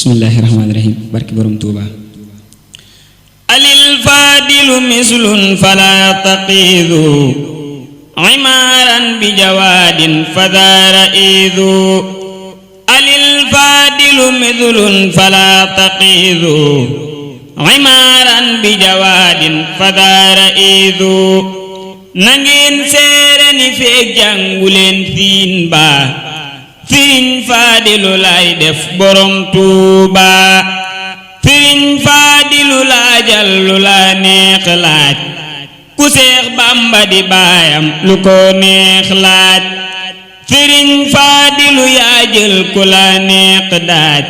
bismillahi rahmaani rahim barki borom Tuuba alil fadilu mislun fala taqidu imaran bi jawadin fadara idu alil fadilu mislun fala taqidu imaran bi jawadin fadara idu nangeen seere ni feek jànguleen siin ba Sëriñ Faadilu lay def borom Tuuba Sëriñ Faadilu laajal lu la neex laaj ku Seex Bamba di baayam lu ko neex laaj Sëriñ Faadilu yaa jël ku la neex daaj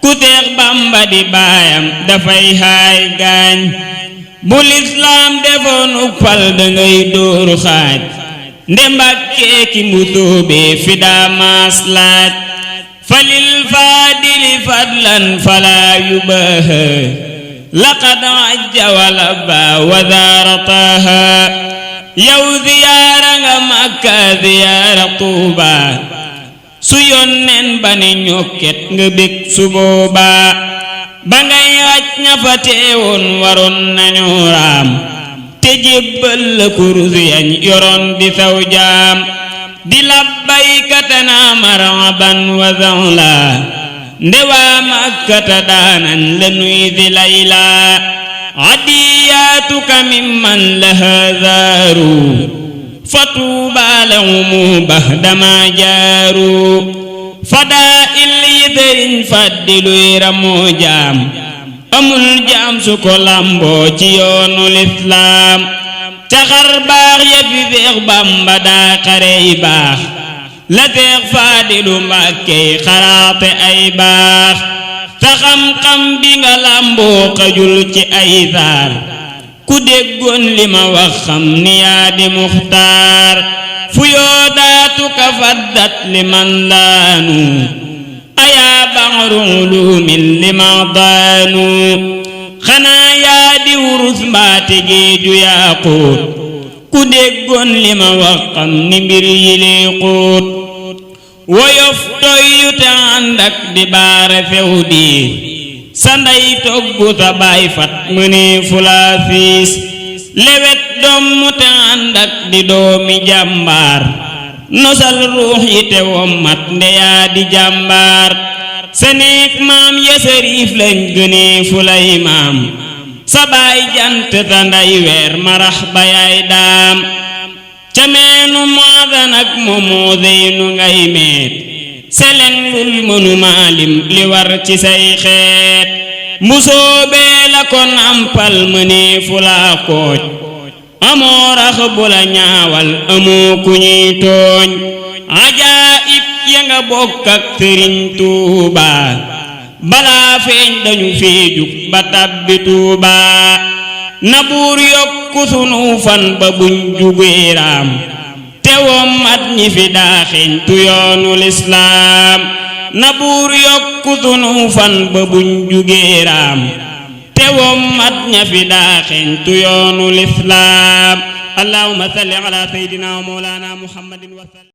ku Seex Bamba di baayam dafay haay gaañ bu lislaam defoon uppal dangay dóoru xaaj nde Mbàkke ki mbusoobe fi daa maas laaj falil faadili fadlan fala yubaha laqad ajja wala ba wa zarataha yow ziyaara nga Makka ziyaara Tuuba su yónneen ba ne ñokket nga bég su booba ba ngay wàcc ña fa teewoon waroon nañu raam te jébbal la kurus yañ yoroon di saw jaam di labbaykata naa marhaban wa sahla ndewaa Makkata daanan la nuy di layla adiyaatuka mimman laha zaaru fatuuba lahumu bahdama jaaru fadaa il yi Sëriñ Faadilu ramoo jaam amul jaam su ko lamboo ci yoonu lislaam ca xar baax ya fi Seex Bamba daa xarey baax la Seex Faadilu Mbàkke xaraate ay baax ta xam-xam bi nga lamboo xajul ci ay saar ku déggoon li ma wax xam ni yaa di muxtaar fu yoo daatu ka faddat li man laanu ayaa baxru ulumin li ma daanu xanaa yaa di wurus mbaate géeju yaa xóot ku déggoon li ma wax xam ni mbir yi lee xóot woyof toyyu te ànd ak di baare few diir sa ndey toggu sa baay fat mënee fulaa fiis lewet dommu te ànd ak di doomi jàmbaar nosal ruux yi te wommat ndeyaa di jàmbaar sa néeg maam ya sariif lañ gënee fu lay maam sa baay jant sa nday weer marax ba yaay daam ca meenu moodan ak moomoo zeynu ngay meet seleng lul mënu maalim li war ci say xeet mbusóobee la ko nampal mënee fu laa kooj amoo rax bu la ñaawal amoo ku ñuy tooñ ajaayib ya nga bokk ak Sëriñ Tuuba balaa feeñ dañu feejug ba tàbbi Tuuba na buur yokku sunu fan ba buñ jugee raam te wommat ñi fi daaxeñ tu yoonu lislaam na buur yokku sunu fan ba buñ jugee raam te wommat ña fi daaxeñ tu yoonu lislaam allahumma salli ala sayyidina wa mawlana muhammadin wa sallam